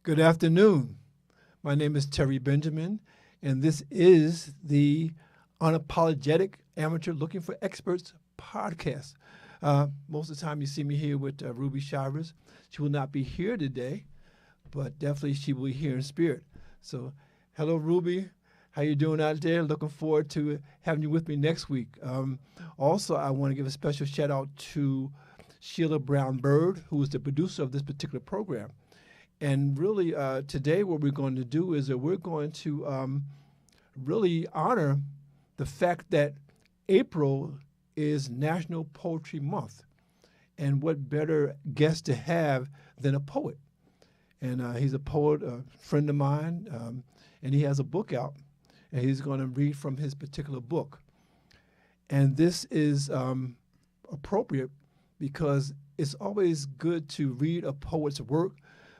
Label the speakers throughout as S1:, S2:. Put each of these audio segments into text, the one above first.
S1: Good afternoon. My name is Terry Benjamin, and this is the Unapologetic Amateur Looking for Experts podcast. Most of the time you see me here with Ruby Shivers. She will not be here today, but definitely she will be here in spirit. So, hello, Ruby. How you doing out there? Looking forward to having you with me next week. Also, I want to give a special shout out to Sheila Brown Bird, who is the producer of this particular program. And really, today what we're going to do is that we're going to really honor the fact that April is National Poetry Month. And what better guest to have than a poet? And he's a poet, a friend of mine, and he has a book out, and he's going to read from his particular book. And this is appropriate because it's always good to read a poet's work,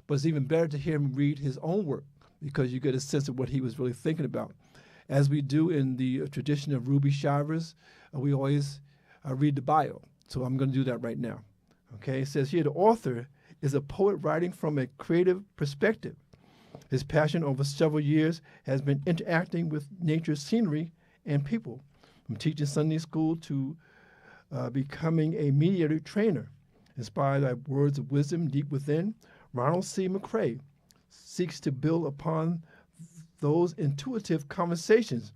S1: but it's even better to hear him read his own work because you get a sense of what he was really thinking about. As we do in the tradition of Ruby Shivers, we always read the bio. So I'm going to do that right now. Okay, it says here, the author is a poet writing from a creative perspective. His passion over several years has been interacting with nature's scenery and people, from teaching Sunday school to becoming a mediator trainer. Inspired by words of wisdom deep within, Ronald C. McCrae seeks to build upon those intuitive conversations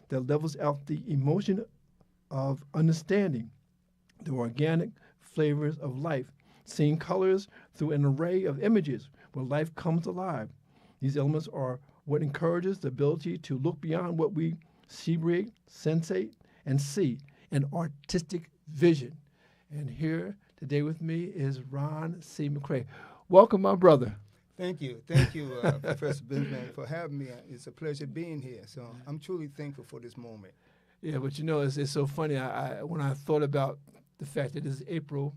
S1: that levels out the emotion of understanding, the organic flavors of life, seeing colors through an array of images where life comes alive. These elements are what encourages the ability to look beyond what we cerebrate, sensate, and see, an artistic vision. And here today with me is Ron C. McCrae. Welcome, my brother.
S2: Thank you, Professor Benjamin, for having me. It's a pleasure being here. So I'm truly thankful for this moment.
S1: Yeah, but you know, it's so funny. When I thought about the fact that it's April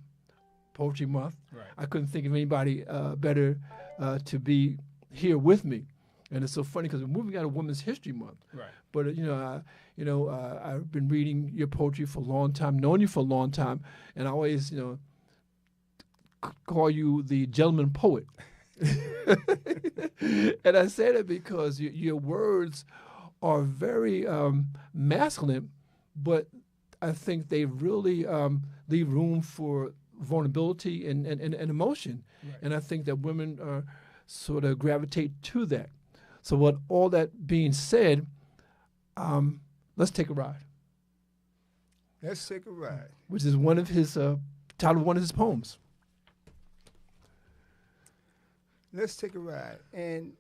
S1: Poetry Month,
S2: right,
S1: I couldn't think of anybody better to be here with me. And it's so funny because we're moving out of Women's History Month.
S2: Right.
S1: But I've been reading your poetry for a long time, known you for a long time, and I always call you the gentleman poet. And I say that because your words are very masculine, but I think they really leave room for vulnerability and emotion. Right. And I think that women sort of gravitate to that. So with all that being said, let's take a ride.
S2: Let's take a ride.
S1: Which is one of his title of one of his poems.
S2: Let's take a ride. And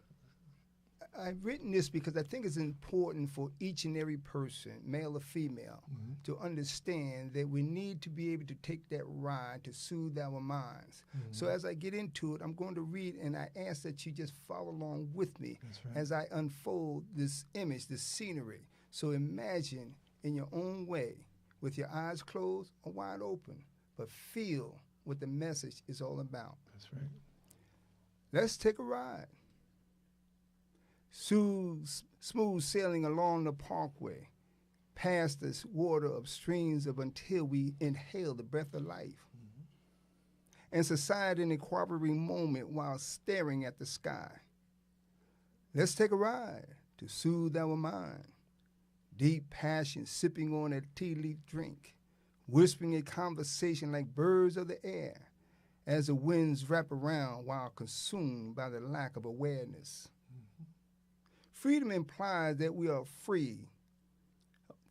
S2: I've written this because I think it's important for each and every person, male or female, to understand that we need to be able to take that ride to soothe our minds. So as I get into it, I'm going to read, and I ask that you just follow along with me as I unfold this image, this scenery. So imagine in your own way, with your eyes closed or wide open, but feel what the message is all about.
S1: That's right.
S2: Let's take a ride. Smooth sailing along the parkway, past this water of streams of until we inhale the breath of life. And society in a cooperating moment while staring at the sky. Let's take a ride to soothe our mind. Deep passion sipping on a tea leaf drink, whispering a conversation like birds of the air as the winds wrap around while consumed by the lack of awareness. Freedom implies that we are free,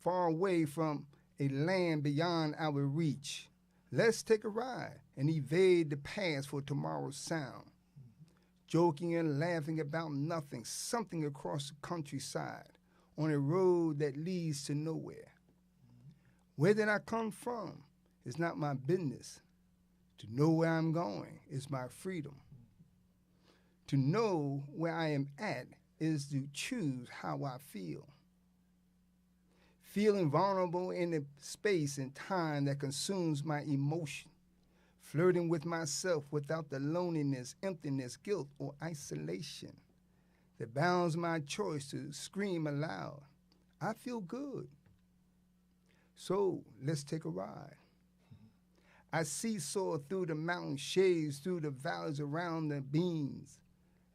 S2: far away from a land beyond our reach. Let's take a ride and evade the past for tomorrow's sound. Joking and laughing about nothing, something across the countryside, on a road that leads to nowhere. Where did I come from? It's not my business. To know where I'm going is my freedom. To know where I am at is to choose how I feel. Feeling vulnerable in the space and time that consumes my emotion. Flirting with myself without the loneliness, emptiness, guilt, or isolation that bounds my choice to scream aloud. I feel good. So let's take a ride. I seesaw through the mountain shades, through the valleys around the beams.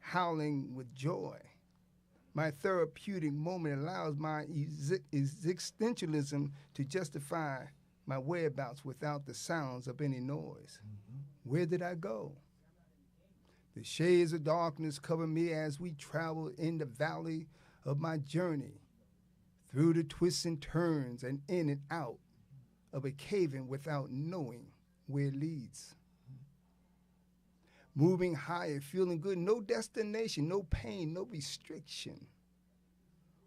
S2: howling with joy. My therapeutic moment allows my existentialism to justify my whereabouts without the sounds of any noise. Where did I go? The shades of darkness cover me as we travel in the valley of my journey, through the twists and turns and in and out of a cave-in without knowing where it leads. Moving higher, feeling good, no destination, no pain, no restriction,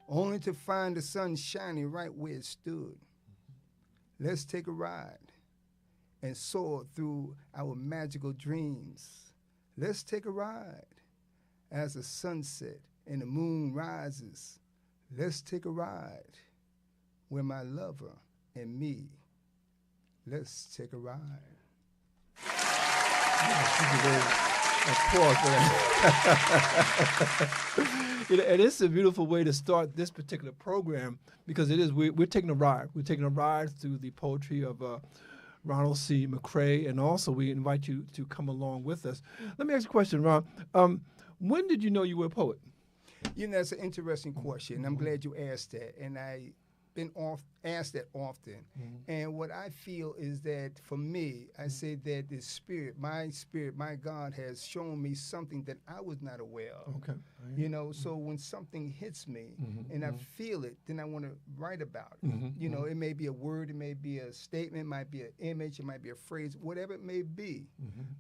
S2: only to find the sun shining right where it stood. Let's take a ride and soar through our magical dreams. Let's take a ride as the sunset and the moon rises. Let's take a ride with my lover and me. Let's take a ride.
S1: Applause for that. And it's a beautiful way to start this particular program because it is we're taking a ride. We're taking a ride through the poetry of Ronald C. McCrae, and also we invite you to come along with us. Let me ask you a question, Ron. When did you know you were a poet?
S2: You know, that's an interesting question. I'm glad you asked that, and I've been asked that often. And what I feel is that for me, I say that the spirit, my God has shown me something that I was not aware of.
S1: Okay.
S2: You know, so when something hits me and I feel it, then I want to write about it. You know, it may be a word, it may be a statement, it might be an image, it might be a phrase, whatever it may be.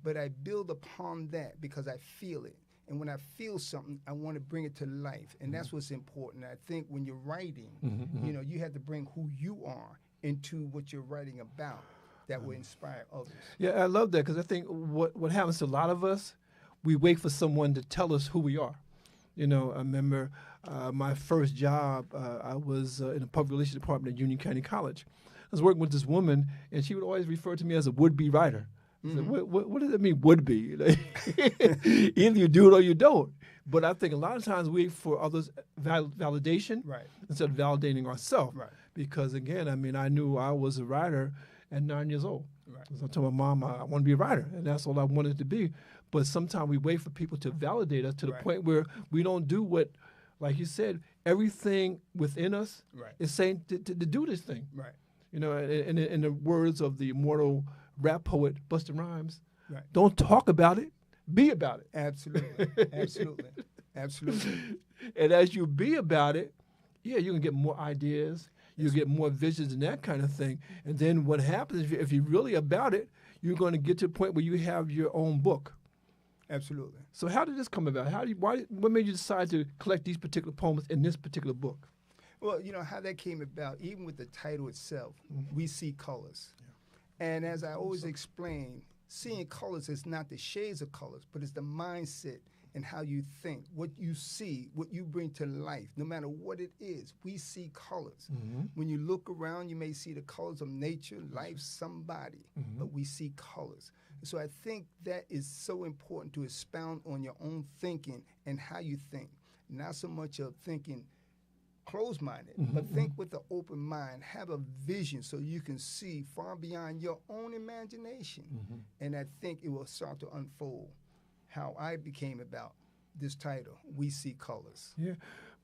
S2: But I build upon that because I feel it. And when I feel something, I want to bring it to life. And that's what's important. I think when you're writing, you know, you have to bring who you are into what you're writing about that will inspire others.
S1: Yeah, I love that because I think what happens to a lot of us, we wait for someone to tell us who we are. You know, I remember my first job, I was in the public relations department at Union County College. I was working with this woman, and she would always refer to me as a would-be writer. So what does that mean, would be? Either you do it or you don't. But I think a lot of times we wait for others' validation instead of validating ourselves. Because, again, I mean, I knew I was a writer at 9 years old. So I told my mom I want to be a writer, and that's all I wanted to be. But sometimes we wait for people to validate us to the point where we don't do what, like you said, everything within us is saying to do this thing. You know, in the words of the immortal rap poet Busta Rhymes, don't talk about it, be about it.
S2: Absolutely.
S1: And as you be about it, yeah, you can get more ideas, you get more visions and that kind of thing. And then what happens if you're really about it, you're going to get to a point where you have your own book.
S2: Absolutely.
S1: So how did this come about? What made you decide to collect these particular poems in this particular book?
S2: Well, you know, how that came about, even with the title itself, We See Colors. And as I always explain, seeing colors is not the shades of colors, but it's the mindset and how you think, what you see, what you bring to life, no matter what it is. We see colors. When you look around, you may see the colors of nature, life, somebody, but we see colors. So I think that is so important to expound on your own thinking and how you think, not so much of thinking closed-minded, but think with an open mind. Have a vision so you can see far beyond your own imagination. And I think it will start to unfold how I became about this title, We See Colors.
S1: Yeah,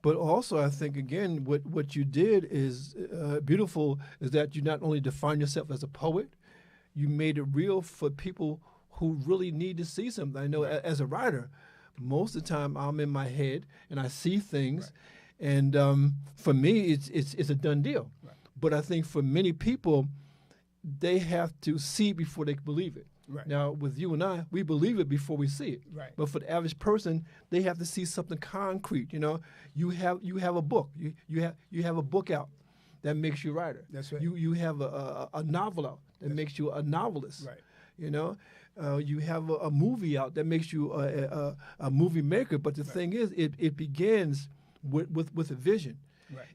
S1: but also I think, again, what you did is beautiful, is that you not only define yourself as a poet, you made it real for people who really need to see something. I know as a writer, most of the time I'm in my head and I see things, and for me, it's a done deal. But I think for many people, they have to see before they believe it. Now, with you and I, we believe it before we see it. But for the average person, they have to see something concrete. You know, you have a book. You have a book out that makes you a writer.
S2: That's right.
S1: You have a novel out that makes you a novelist. You know, you have a movie out that makes you a movie maker. But the thing is, it begins with a vision.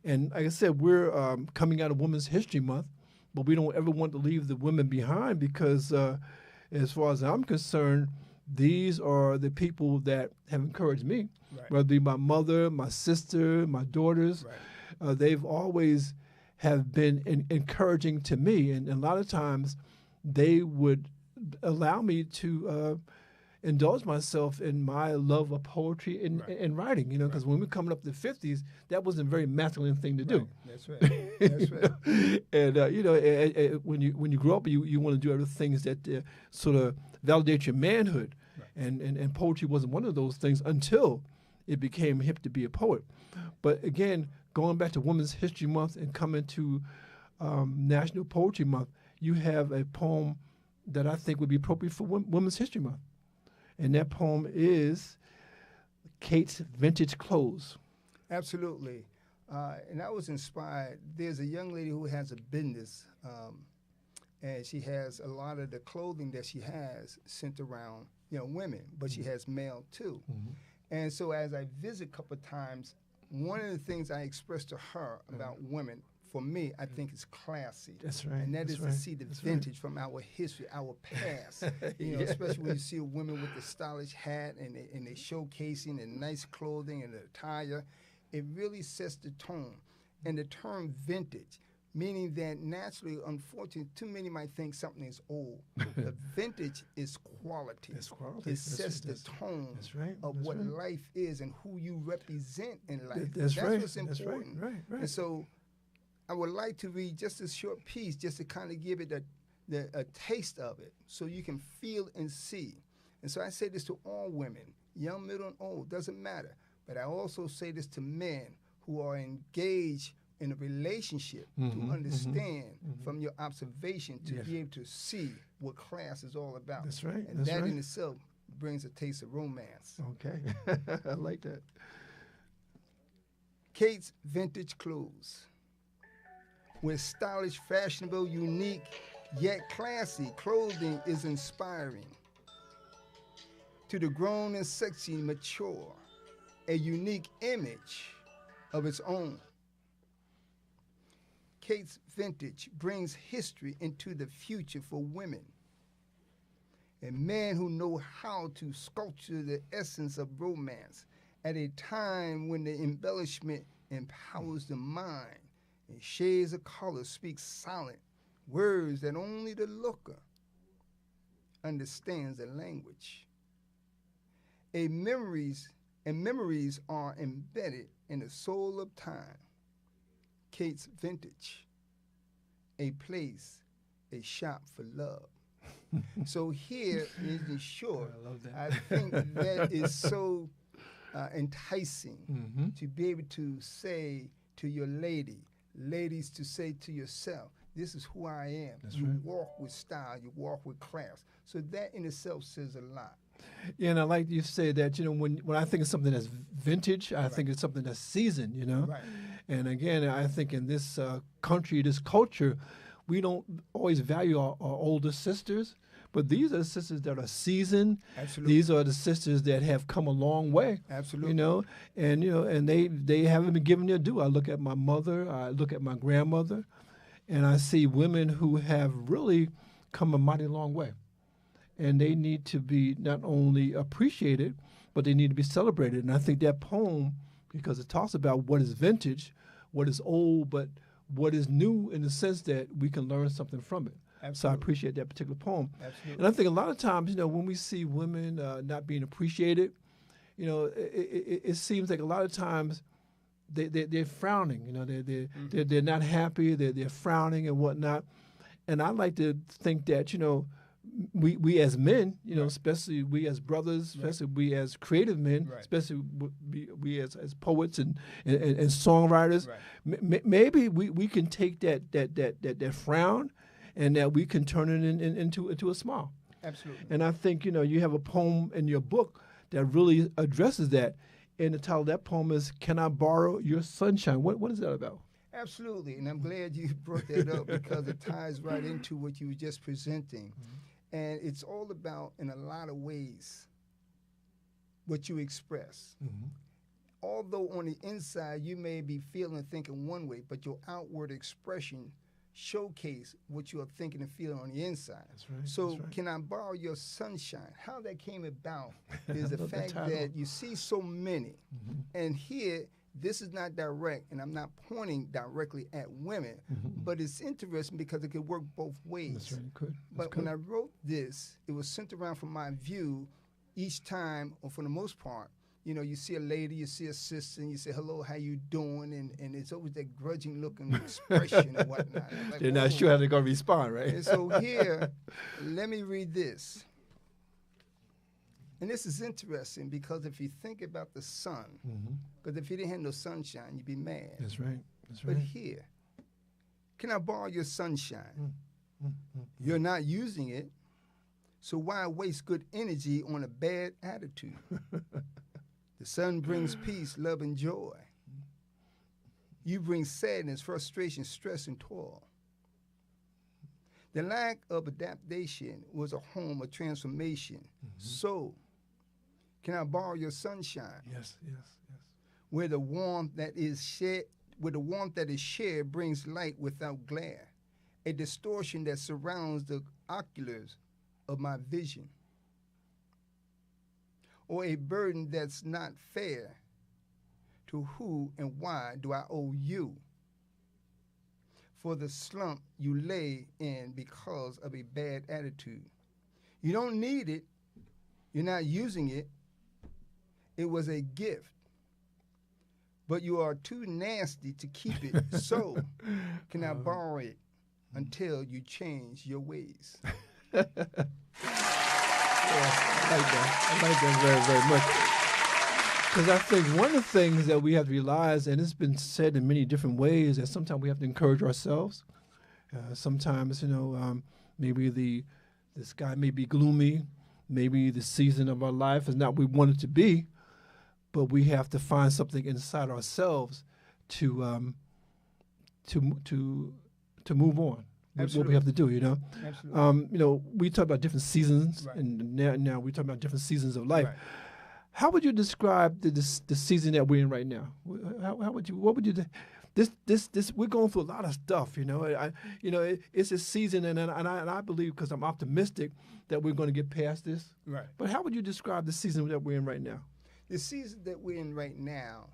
S1: And like I said, we're coming out of Women's History Month, but we don't ever want to leave the women behind because as far as I'm concerned, these are the people that have encouraged me, whether it be my mother, my sister, my daughters. They've always have been encouraging to me, and a lot of times they would allow me to indulge myself in my love of poetry and writing, because when we're coming up to the 50s, that wasn't a very masculine thing to do.
S2: That's right. That's right.
S1: And when you grow up, you want to do other things that sort of validate your manhood, and poetry wasn't one of those things until it became hip to be a poet. But again, going back to Women's History Month and coming to National Poetry Month, you have a poem that I think would be appropriate for Women's History Month. And that poem is Kate's Vintage Clothes.
S2: Absolutely. And I was inspired. There's a young lady who has a business, and she has a lot of the clothing that she has sent around, women, but she has male too. And so as I visit a couple of times, one of the things I expressed to her about women, for me, I think it's classy.
S1: That's right.
S2: And that is
S1: right.
S2: to see the vintage from our history, our past. Especially when you see a woman with the stylish hat and they showcasing and nice clothing and the attire, it really sets the tone. And the term vintage, meaning that naturally, unfortunately, too many might think something is old. The vintage is quality.
S1: It's quality.
S2: It sets the tone of what life is and who you represent in life.
S1: That's right.
S2: What's important.
S1: Right.
S2: And so I would like to read just a short piece just to kind of give it a taste of it so you can feel and see. And so I say this to all women, young, middle, and old, doesn't matter. But I also say this to men who are engaged in a relationship to understand from your observation to be able to see what class is all about.
S1: That's right.
S2: And that in itself brings a taste of romance.
S1: Okay. I like that.
S2: Kate's Vintage Clothes. Where stylish, fashionable, unique, yet classy clothing is inspiring. To the grown and sexy, mature, a unique image of its own. Kate's Vintage brings history into the future for women. And men who know how to sculpture the essence of romance at a time when the embellishment empowers the mind and shades of color speak silent words that only the looker understands the language. Memories are embedded in the soul of time. Kate's Vintage, a place, a shop for love. So here, in short,
S1: I love that.
S2: I think that is so enticing to be able to say to your ladies to say to yourself, this is who I am.
S1: That's
S2: you
S1: right.
S2: walk with style, you walk with class. So that in itself says a lot.
S1: Yeah, and I like you say that, when I think of something that's vintage, I think it's something that's seasoned,
S2: Right.
S1: And again, I think in this country, this culture, we don't always value our older sisters, but these are the sisters that are seasoned.
S2: Absolutely.
S1: These are the sisters that have come a long way.
S2: Absolutely.
S1: And they haven't been given their due. I look at my mother, I look at my grandmother, and I see women who have really come a mighty long way. And they need to be not only appreciated, but they need to be celebrated. And I think that poem, because it talks about what is vintage, what is old, but what is new in the sense that we can learn something from it.
S2: Absolutely.
S1: So I appreciate that particular poem.
S2: Absolutely.
S1: And I think a lot of times, when we see women not being appreciated, it seems like a lot of times they're frowning. They're not happy. They're frowning and whatnot. And I like to think that we as men, especially we as brothers, especially we as creative men, especially we as poets and songwriters, maybe we can take that frown and that we can turn it into a smile.
S2: Absolutely.
S1: And I think you have a poem in your book that really addresses that. And the title of that poem is "Can I Borrow Your Sunshine?" What is that about?
S2: Absolutely, and I'm glad you brought that up because it ties right into what you were just presenting. And it's all about, in a lot of ways, what you express. Although on the inside you may be feeling and thinking one way, but your outward expression showcase what you are thinking and feeling on the inside.
S1: That's right.
S2: So
S1: that's right.
S2: Can I Borrow Your Sunshine? How that came about is the fact that you see so many. And here, this is not direct, and I'm not pointing directly at women, but it's interesting because it could work both ways.
S1: That's right, it could.
S2: But when I wrote this, it was centered around from my view each time, or for the most part, you know, you see a lady, you see a sister, and you say, hello, how you doing? And it's always that grudging looking expression and whatnot. Like,
S1: they're not sure how they're going to respond, right?
S2: And so here, let me read this. And this is interesting because if you think about the sun, because if you didn't have no sunshine, you'd be mad.
S1: That's right. That's right.
S2: But here, can I borrow your sunshine? You're not using it, so why waste good energy on a bad attitude? The sun brings peace, love, and joy. You bring sadness, frustration, stress, and toil. The lack of adaptation was a home of transformation. So, can I borrow your sunshine?
S1: Yes, yes, yes.
S2: Where the warmth that is shared brings light without glare, a distortion that surrounds the oculars of my vision, or a burden that's not fair. To who and why do I owe you for the slump you lay in because of a bad attitude? You don't need it. You're not using it. It was a gift, but you are too nasty to keep it. So, can I borrow it until you change your ways?
S1: Yes, I like that very, very much. Because I think one of the things that we have to realize, and it's been said in many different ways, that sometimes we have to encourage ourselves. Sometimes, you know, maybe the sky may be gloomy, maybe the season of our life is not what we want it to be, but we have to find something inside ourselves to move on. Absolutely. What we have to do, you know.
S2: Absolutely.
S1: You know, we talk about different seasons,
S2: Right.
S1: and now we talk about different seasons of life.
S2: Right.
S1: How would you describe the season that we're in right now? What would you? This we're going through a lot of stuff, you know. It's a season, and I believe, because I'm optimistic, that we're going to get past this.
S2: Right.
S1: But how would you describe the season that we're in right now?
S2: The season that we're in right now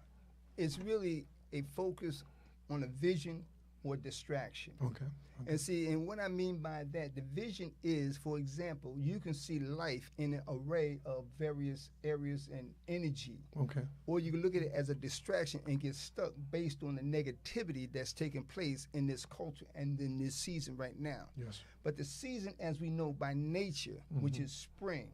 S2: is really a focus on a vision or distraction.
S1: Okay.
S2: And see, and what I mean by that, the vision is, for example, you can see life in an array of various areas and energy.
S1: Okay.
S2: Or you can look at it as a distraction and get stuck based on the negativity that's taking place in this culture and in this season right now.
S1: Yes.
S2: But the season, as we know by nature, which is spring,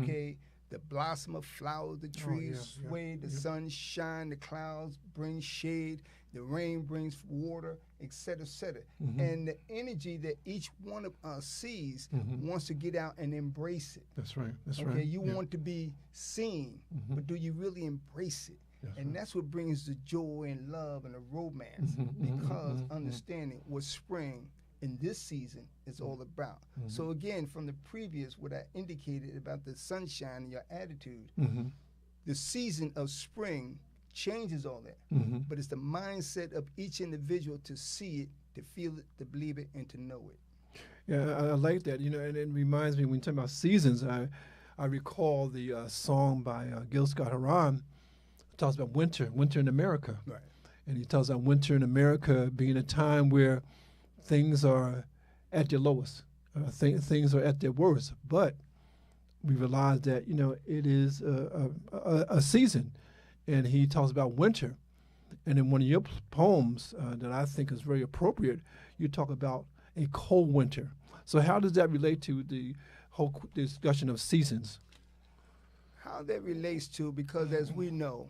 S2: okay, the blossom of flowers, the trees sway, the sun shine, the clouds bring shade, the rain brings water, et cetera, et cetera. And the energy that each one of us sees wants to get out and embrace it.
S1: That's right. That's
S2: okay,
S1: right.
S2: You want to be seen, but do you really embrace it? And that's what brings the joy and love and the romance, because understanding what spring in this season is all about. So again, from the previous, what I indicated about the sunshine and your attitude, the season of spring changes all that. But it's the mindset of each individual to see it, to feel it, to believe it, and to know it.
S1: Yeah, I like that. You know, and it reminds me, when you talk about seasons, I recall the song by Gil Scott-Heron. It talks about winter in America.
S2: Right.
S1: And he talks about winter in America being a time where things are at their lowest. Things are at their worst. But we realize that, you know, it is a season. And he talks about winter. And in one of your poems that I think is very appropriate, you talk about a cold winter. So how does that relate to the whole discussion of seasons?
S2: How that relates to, because as we know,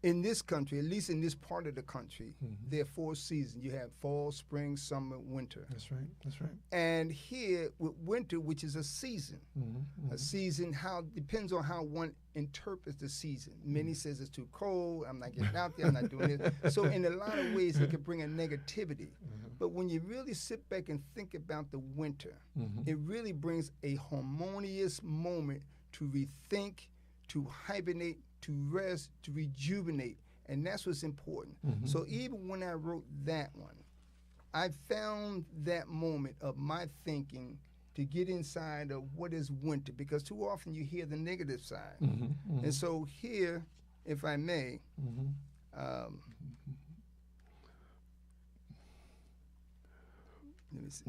S2: in this country, at least in this part of the country, there are 4 seasons. You have fall, spring, summer, winter.
S1: That's right. That's right.
S2: And here with winter, which is a season, a season, how depends on how one interprets the season. Many says it's too cold. I'm not getting out there. I'm not doing this. So in a lot of ways, it can bring a negativity. But when you really sit back and think about the winter, it really brings a harmonious moment to rethink, to hibernate, to rest, to rejuvenate, and that's what's important. So even when I wrote that one, I found that moment of my thinking to get inside of what is winter, because too often you hear the negative side. And so here, if I may, let me see.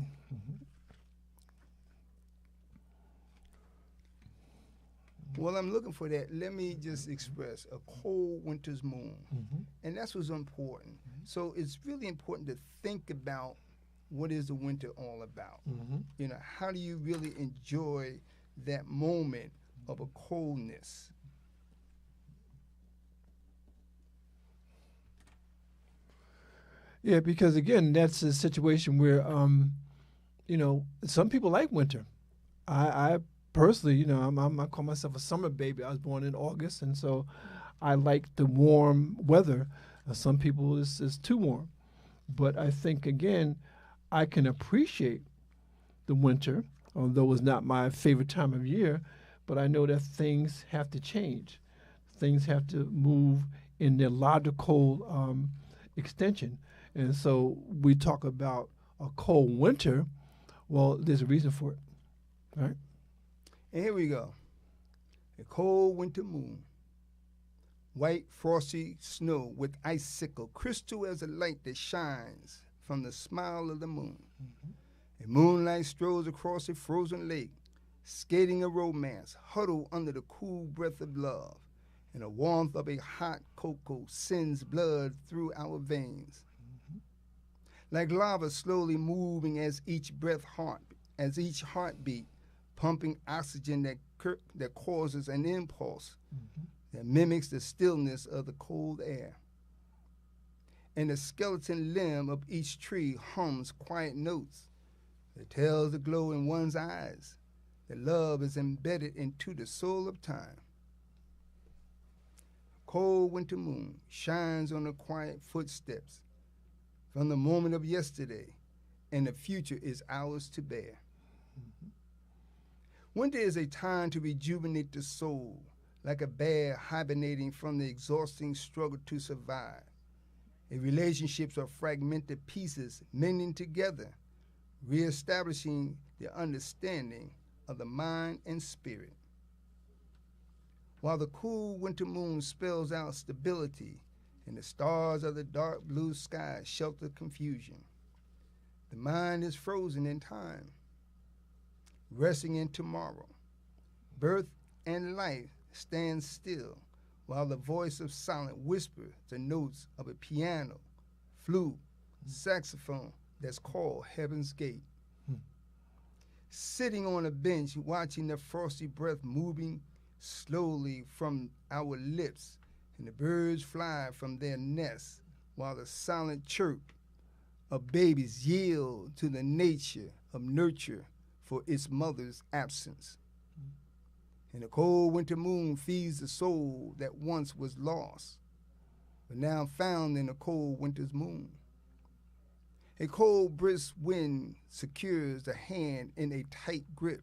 S2: While I'm looking for that, let me just express a cold winter's moon. And that's what's important. So it's really important to think about what is the winter all about. You know, how do you really enjoy that moment of a coldness?
S1: Yeah, because again, that's a situation where, you know, some people like winter. I personally, you know, I call myself a summer baby. I was born in August, and so I like the warm weather. Some people is too warm, but I think again, I can appreciate the winter, although it's not my favorite time of year. But I know that things have to change. Things have to move in their logical extension. And so we talk about a cold winter. Well, there's a reason for it, right?
S2: And here we go. A cold winter moon. White frosty snow with icicle, crystal as a light that shines from the smile of the moon. A moonlight strolls across a frozen lake, skating a romance, huddled under the cool breath of love. And the warmth of a hot cocoa sends blood through our veins. Like lava slowly moving as each heartbeat, pumping oxygen that causes an impulse that mimics the stillness of the cold air. And the skeleton limb of each tree hums quiet notes that tells the glow in one's eyes that love is embedded into the soul of time. Cold winter moon shines on the quiet footsteps from the moment of yesterday, and the future is ours to bear. Winter is a time to rejuvenate the soul, like a bear hibernating from the exhausting struggle to survive. Relationships are fragmented pieces mending together, reestablishing the understanding of the mind and spirit. While the cool winter moon spells out stability and the stars of the dark blue sky shelter confusion, the mind is frozen in time, resting in tomorrow. Birth and life stand still while the voice of silence whispers the notes of a piano, flute, saxophone that's called Heaven's Gate. Sitting on a bench watching the frosty breath moving slowly from our lips, and the birds fly from their nests while the silent chirp of babies yield to the nature of nurture for its mother's absence. And the cold winter moon feeds the soul that once was lost, but now found in a cold winter's moon. A cold, brisk wind secures the hand in a tight grip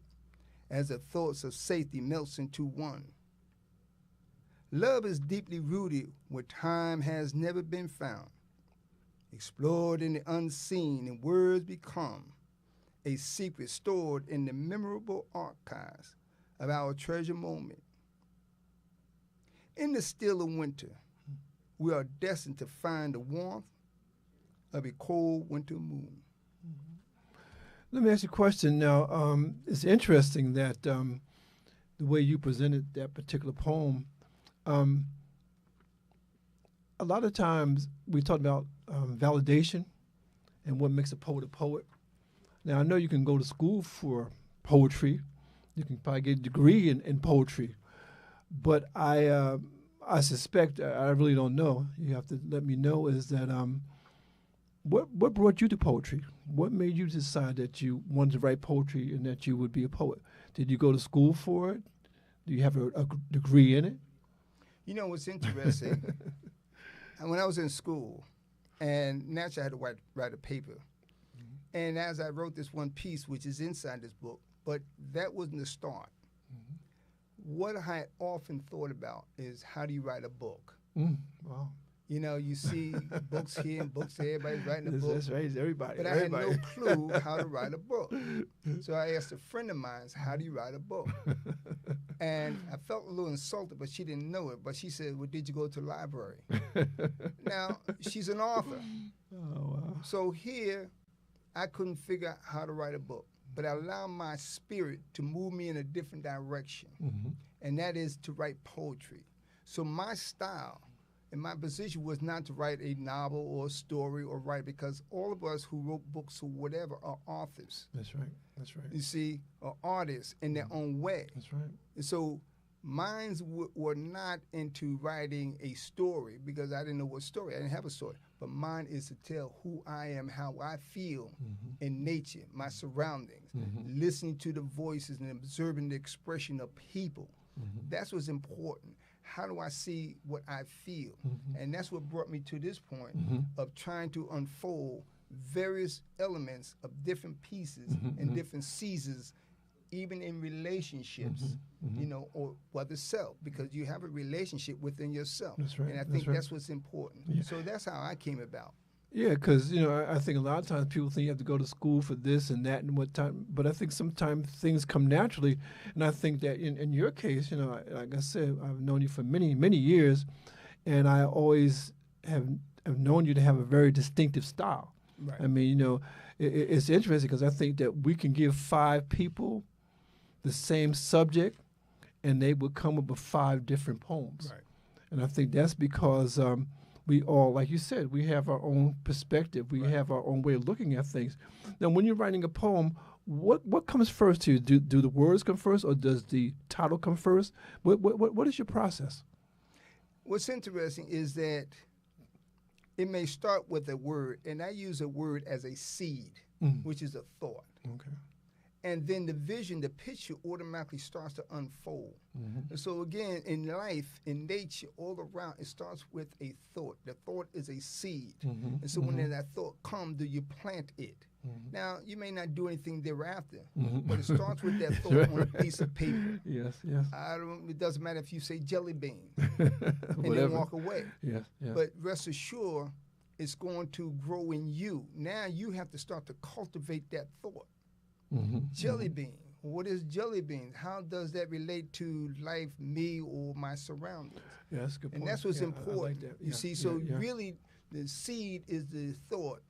S2: as the thoughts of safety melts into one. Love is deeply rooted where time has never been found, explored in the unseen, and words become a secret stored in the memorable archives of our treasure moment. In the still of winter, we are destined to find the warmth of a cold winter moon.
S1: Let me ask you a question now. It's interesting that the way you presented that particular poem, a lot of times we talk about validation and what makes a poet a poet. Now, I know you can go to school for poetry. You can probably get a degree in poetry. But I suspect, I really don't know, you have to let me know, is that what brought you to poetry? What made you decide that you wanted to write poetry and that you would be a poet? Did you go to school for it? Do you have a degree in it?
S2: You know what's interesting? When I was in school, and naturally I had to write a paper. And as I wrote this one piece, which is inside this book, but that wasn't the start. What I had often thought about is, how do you write a book?
S1: Wow.
S2: You know, you see books here and books there, everybody's writing a book.
S1: That's right, everybody.
S2: But I had no clue how to write a book. So I asked a friend of mine, how do you write a book? And I felt a little insulted, but she didn't know it. But she said, well, did you go to the library? Now, she's an author.
S1: Oh, wow.
S2: So here, I couldn't figure out how to write a book, but I allowed my spirit to move me in a different direction. and that is to write poetry. So my style and my position was not to write a novel or a story or write, because all of us who wrote books or whatever are authors.
S1: That's right. That's right.
S2: You see, are artists in their own way.
S1: That's right.
S2: And so mines were not into writing a story, because I didn't know what story. I didn't have a story. But mine is to tell who I am, how I feel in nature, my surroundings, listening to the voices and observing the expression of people. That's what's important. How do I see what I feel? And that's what brought me to this point of trying to unfold various elements of different pieces and different seasons, even in relationships, you know, or whether self, because you have a relationship within yourself.
S1: That's right.
S2: And I think
S1: right.
S2: that's what's important.
S1: Yeah.
S2: So that's how I came about.
S1: Yeah, because, you know, I think a lot of times people think you have to go to school for this and that and what time, but I think sometimes things come naturally. And I think that in your case, you know, like I said, I've known you for many, many years, and I always have known you to have a very distinctive style.
S2: Right.
S1: I mean, you know, it's interesting because I think that we can give 5 people the same subject, and they would come up with 5 different poems.
S2: Right.
S1: And I think that's because we all, like you said, we have our own perspective. We
S2: Right.
S1: have our own way of looking at things. Now, when you're writing a poem, what comes first to you? Do the words come first, or does the title come first? What is your process?
S2: What's interesting is that it may start with a word, and I use a word as a seed, which is a thought.
S1: Okay.
S2: And then the vision, the picture automatically starts to unfold. And so again, in life, in nature, all around, it starts with a thought. The thought is a seed. And so when that thought comes, do you plant it? Now, you may not do anything thereafter, but it starts with that thought on a piece of paper.
S1: Yes, yes.
S2: It doesn't matter if you say jelly bean and then walk away.
S1: Yes, yes.
S2: But rest assured, it's going to grow in you. Now you have to start to cultivate that thought. Jelly bean. What is jelly bean? How does that relate to life, me, or my surroundings?
S1: Yeah, that's a good point.
S2: And that's what's
S1: Yeah,
S2: important.
S1: I like that.
S2: You
S1: Yeah,
S2: see, so
S1: yeah, yeah.
S2: really the seed is the thought,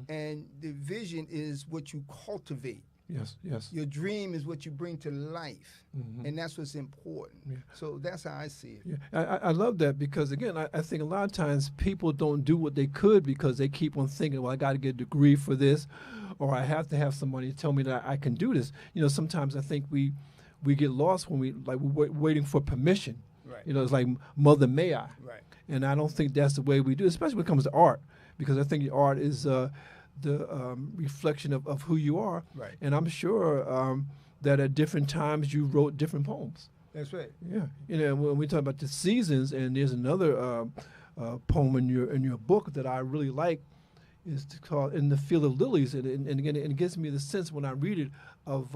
S2: and the vision is what you cultivate.
S1: Yes, yes.
S2: Your dream is what you bring to life, and that's what's important.
S1: Yeah.
S2: So that's how I see it.
S1: Yeah, I love that because, again, I think a lot of times people don't do what they could because they keep on thinking, well, I got to get a degree for this, or I have to have somebody tell me that I can do this. You know, sometimes I think we get lost when we're waiting for permission.
S2: Right.
S1: You know, it's like, Mother, may I?
S2: Right.
S1: And I don't think that's the way we do, especially when it comes to art, because I think art is the reflection of who you are.
S2: Right.
S1: And I'm sure that at different times you wrote different poems.
S2: That's right.
S1: Yeah, you know, when we talk about the seasons, and there's another poem in your book that I really like, is called "In the Field of Lilies," and again, it gives me the sense when I read it of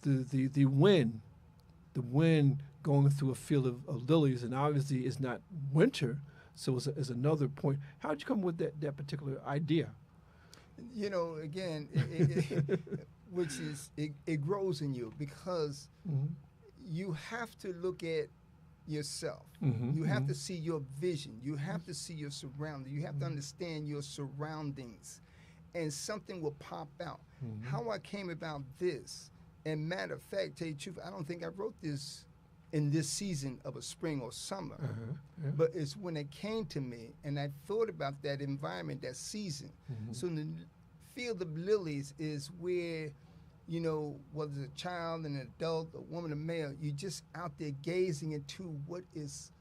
S1: the wind going through a field of lilies, and obviously it's not winter, so it's another point. How did you come with that particular idea?
S2: You know, again, which is it grows in you because you have to look at yourself. You have to see your vision. You have to see your surroundings. You have to understand your surroundings, and something will pop out. How I came about this, and matter of fact, tell you the truth, I don't think I wrote this in this season of a spring or summer,
S1: Yeah.
S2: but it's when it came to me, and I thought about that environment, that season. So in the field of lilies is where, you know, whether it's a child, an adult, a woman, a male, you're just out there gazing into what is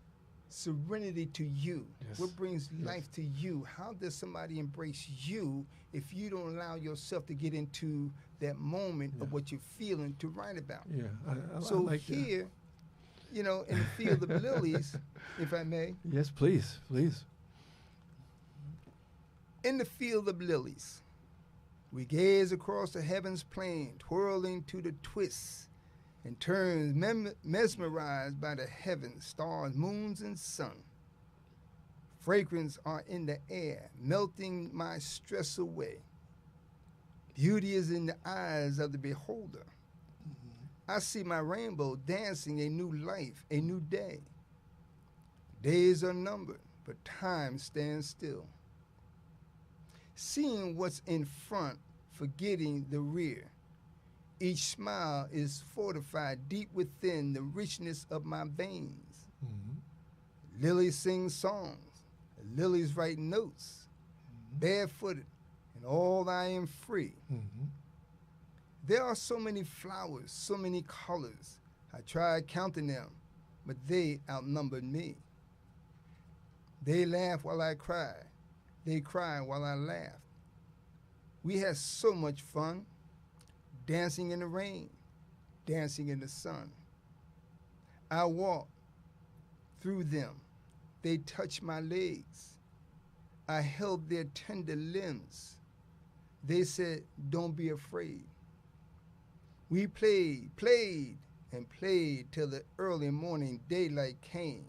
S2: serenity to you.
S1: Yes.
S2: What brings life to you? How does somebody embrace you if you don't allow yourself to get into that moment of what you're feeling to write about?
S1: Yeah, I
S2: So
S1: like
S2: here, you know, in the field of lilies, if I may,
S1: that. Yes, please.
S2: in the field of lilies, we gaze across the heavens plain, twirling to the twists and turns, mesmerized by the heavens, stars, moons, and sun. Fragrance are in the air, melting my stress away. Beauty is in the eyes of the beholder. I see my rainbow dancing a new life, a new day. Days are numbered, but time stands still. Seeing what's in front, forgetting the rear. Each smile is fortified deep within the richness of my veins. Lilies sing songs, lilies write notes, barefooted, and all I am free. There are so many flowers, so many colors. I tried counting them, but they outnumbered me. They laugh while I cry. They cry while I laugh. We had so much fun, dancing in the rain, dancing in the sun. I walked through them. They touched my legs. I held their tender limbs. They said, don't be afraid. We played, and played till the early morning daylight came,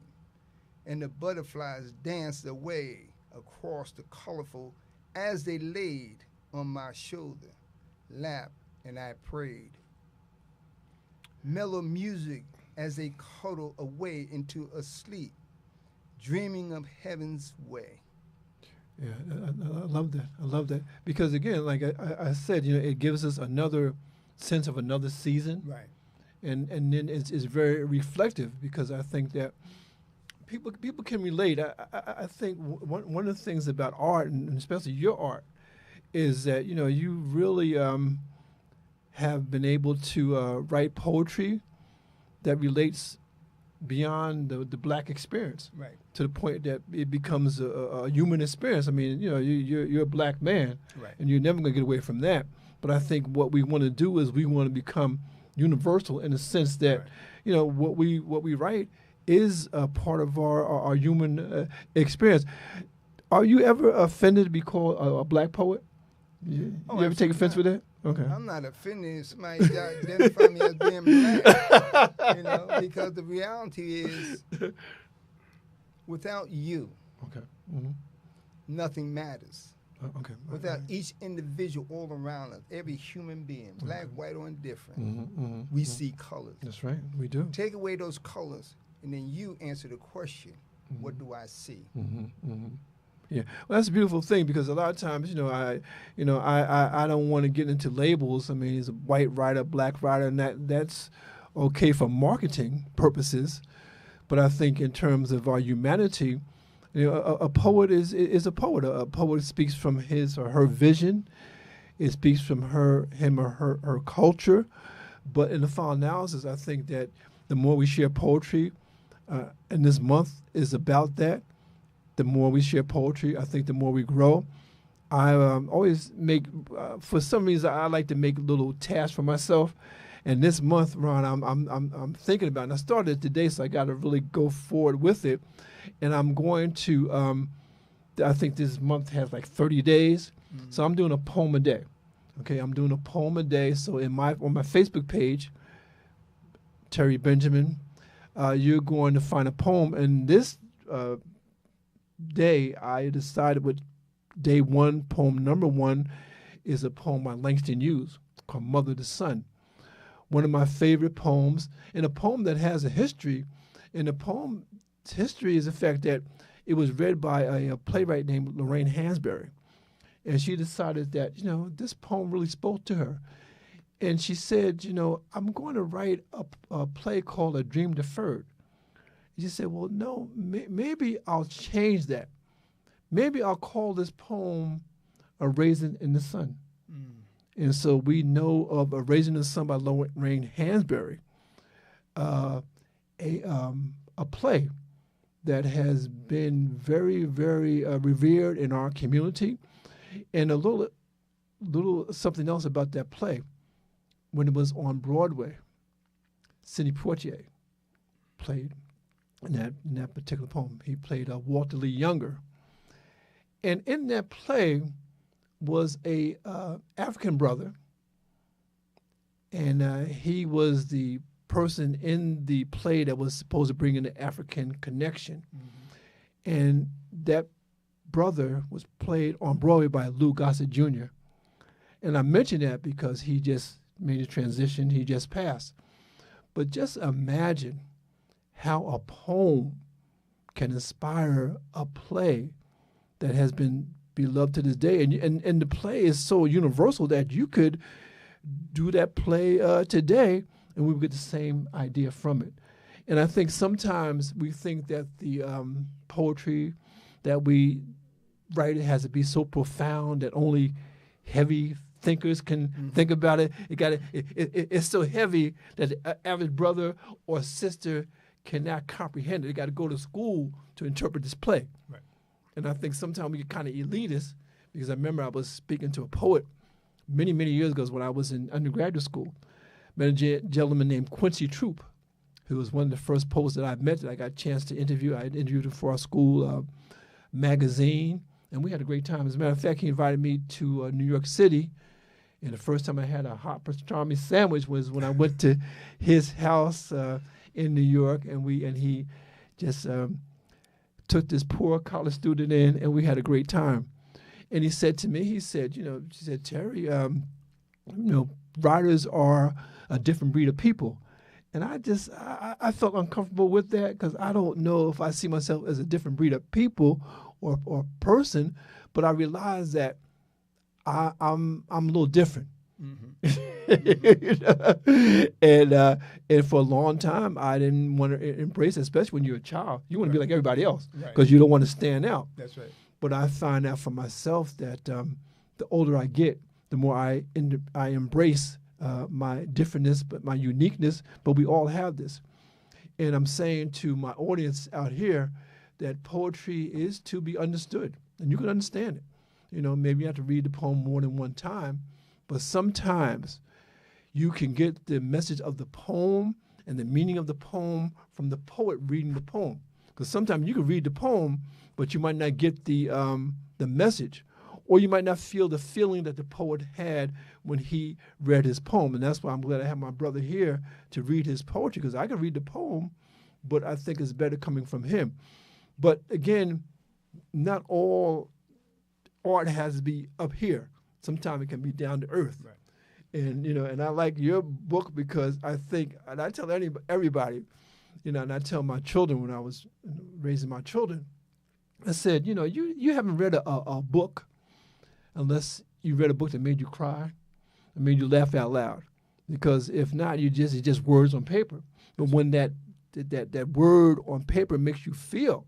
S2: and the butterflies danced away across the colorful as they laid on my shoulder, lap, and I prayed. Mellow music as they cuddle away into a sleep, dreaming of heaven's way.
S1: Yeah, I love that. I love that because again, like I said, it gives us another sense of another season,
S2: Right.
S1: And then it's very reflective because I think that people can relate. I think one of the things about art, and especially your art, is that you really have been able to write poetry that relates beyond the black experience,
S2: Right.
S1: to the point that it becomes a human experience. I mean, you're a black man,
S2: Right.
S1: and you're never going to get away from that. But I think what we want to do is we want to become universal in the sense that,
S2: Right.
S1: what we write is a part of our human experience. Are you ever offended to be called a black poet? You ever take offense with that? Okay.
S2: I'm not offended if somebody identify me as being black, because the reality is, without you,
S1: Okay.
S2: nothing matters.
S1: Okay.
S2: Without each individual all around us, every human being, black, white, or indifferent, we see colors.
S1: That's right. We do.
S2: Take away those colors, and then you answer the question, what do I see?
S1: Yeah, well, that's a beautiful thing because a lot of times, I don't want to get into labels. I mean, he's a white writer, black writer, and that's okay for marketing purposes. But I think in terms of our humanity, a poet is a poet. A poet speaks from his or her vision. It speaks from him or her culture. But in the final analysis, I think that the more we share poetry, and this month is about that. The more we share poetry, I think the more we grow. I always make, for some reason, I like to make little tasks for myself. And this month, Ron, I'm thinking about it. And I started today, so I got to really go forward with it. And I'm going to, I think this month has like 30 days. So I'm doing a poem a day. Okay, I'm doing a poem a day. So on my Facebook page, Terry Benjamin, you're going to find a poem. And this day, I decided with day one, poem number one, is a poem by Langston Hughes called Mother to Son. One of my favorite poems, and a poem that has a history. And the poem's history is the fact that it was read by a playwright named Lorraine Hansberry. And she decided that, this poem really spoke to her. And she said, I'm going to write a play called A Dream Deferred. She said, well, no, maybe I'll change that. Maybe I'll call this poem A Raisin in the Sun. And so we know of A Raisin in the Sun by Lorraine Hansberry, a play that has been very, very revered in our community. And a little something else about that play. When it was on Broadway, Sidney Poitier played in that particular poem. He played Walter Lee Younger. And in that play was a African brother, and he was the person in the play that was supposed to bring in the African connection. And that brother was played on Broadway by Lou Gossett Jr. And I mention that because he just made a transition. He just passed. But just imagine how a poem can inspire a play that has been beloved to this day. And the play is so universal that you could do that play today, and we would get the same idea from it. And I think sometimes we think that the poetry that we write has to be so profound that only heavy thinkers can think about it. It's so heavy that the average brother or sister cannot comprehend it. They got to go to school to interpret this play.
S2: Right.
S1: And I think sometimes we get kind of elitist, because I remember I was speaking to a poet many, many years ago when I was in undergraduate school. Met a gentleman named Quincy Troop, who was one of the first poets that I met that I got a chance to interview. I interviewed him for our school magazine, and we had a great time. As a matter of fact, he invited me to New York City, and the first time I had a hot pastrami sandwich was when I went to his house in New York, and he just took this poor college student in, and we had a great time. And he said to me, he said, Terry, writers are a different breed of people. And I felt uncomfortable with that, because I don't know if I see myself as a different breed of people or person, but I realized that I'm a little different. And for a long time, I didn't want to embrace it, especially when you're a child. You want to be like everybody else, because you don't want to stand out.
S2: That's right.
S1: But I find out for myself that the older I get, the more I embrace my differentness, but my uniqueness. But we all have this. And I'm saying to my audience out here that poetry is to be understood, and you can understand it. Maybe you have to read the poem more than one time, but sometimes you can get the message of the poem and the meaning of the poem from the poet reading the poem. Because sometimes you can read the poem, but you might not get the message, or you might not feel the feeling that the poet had when he read his poem. And that's why I'm glad I have my brother here to read his poetry, because I can read the poem, but I think it's better coming from him. But again, not all art has to be up here. Sometimes it can be down to earth.
S2: Right.
S1: And I like your book because I think, and I tell everybody, and I tell my children when I was raising my children, I said, you haven't read a book unless you read a book that made you cry, and made you laugh out loud. Because if not, it's just words on paper. But when that word on paper makes you feel,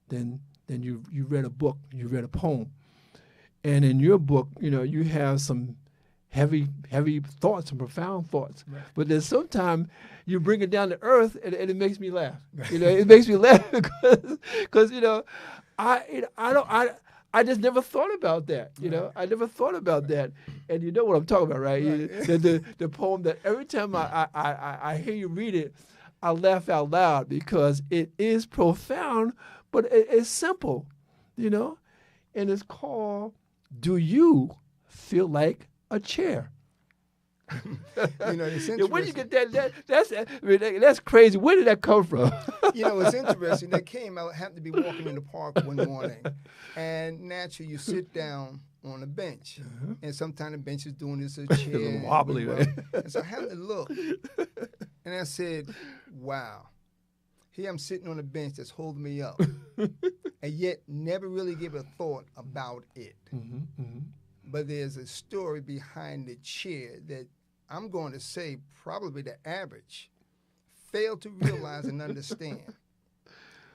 S1: then you read a book, you read a poem. And in your book, you have some heavy thoughts, some profound thoughts. Right. But then sometimes you bring it down to earth, and it makes me laugh. It makes me laugh because I just never thought about that. I never thought about that. And you know what I'm talking about, right? The poem that every time I hear you read it, I laugh out loud because it is profound, but it's simple, and it's called "Do You Feel Like a Chair?"
S2: It's interesting.
S1: Where did you get that? That's crazy. Where did that come from?
S2: It's interesting. That came out. Happened to be walking in the park one morning, and naturally you sit down on a bench, and sometimes the bench is doing this a chair,
S1: a little wobbly, right?
S2: And so I happened to look, and I said, "Wow, here I'm sitting on a bench that's holding me up, and yet never really gave a thought about it." But there's a story behind the chair that I'm going to say probably the average failed to realize and understand.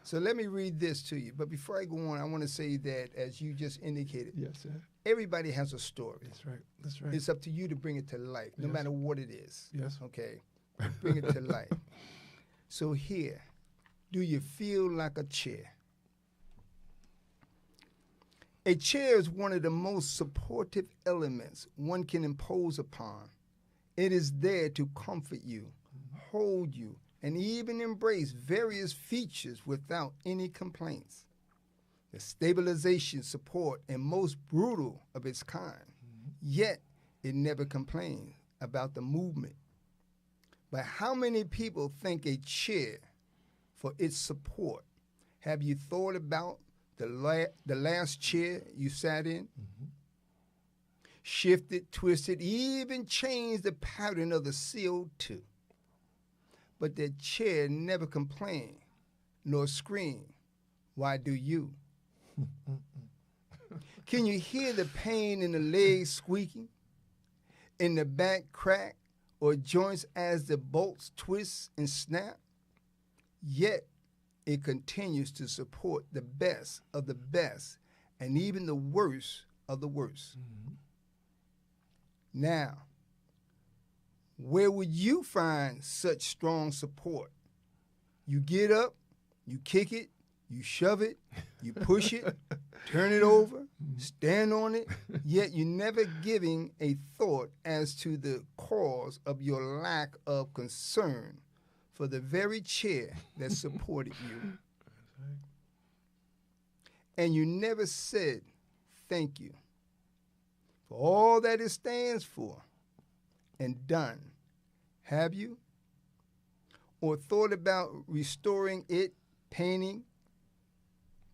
S2: So let me read this to you. But before I go on, I want to say that, as you just indicated,
S1: yes, sir.
S2: Everybody has a story.
S1: That's right. That's right.
S2: It's up to you to bring it to life, no matter what it is.
S1: Yes.
S2: Okay? Bring it to life. So here, do you feel like a chair? A chair is one of the most supportive elements one can impose upon. It is there to comfort you, hold you, and even embrace various features without any complaints. The stabilization, support, and most brutal of its kind. Yet, it never complains about the movement. But how many people think a chair for its support? Have you thought about the last chair you sat in? Shifted, twisted, even changed the pattern of the CO2. But that chair never complained nor screamed. Why do you? Can you hear the pain in the legs squeaking? in the back crack, or joints as the bolts twist and snap, yet it continues to support the best of the best and even the worst of the worst. Mm-hmm. Now, where would you find such strong support? You get up, you kick it, you shove it, you push it, turn it over, stand on it, yet you're never giving a thought as to the cause of your lack of concern for the very chair that supported you. And you never said thank you for all that it stands for and done. Have you? Or thought about restoring it, painting,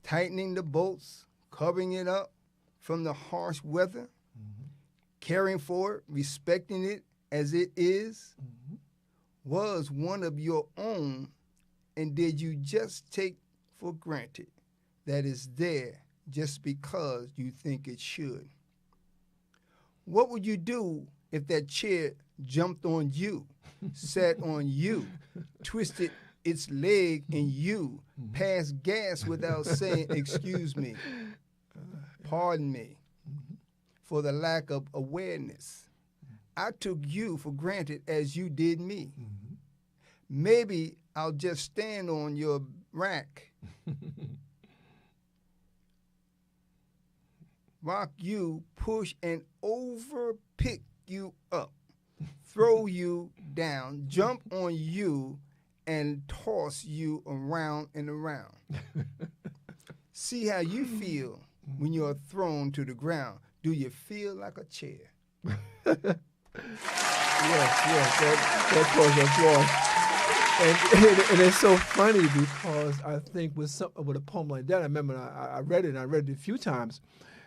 S2: tightening the bolts, covering it up from the harsh weather, caring for it, respecting it as it is, was one of your own, and did you just take for granted that it's there just because you think it should? What would you do if that chair jumped on you, sat on you, twisted its leg in you, passed gas without saying, excuse me, pardon me, for the lack of awareness? I took you for granted as you did me. Maybe I'll just stand on your rack, rock you, push and over pick you up, throw you down, jump on you, and toss you around and around. See how you feel when you're thrown to the ground. Do you feel like a chair?
S1: Yes, that caused applause. And it's so funny because I think with a poem like that, I remember I read it, and I read it a few times,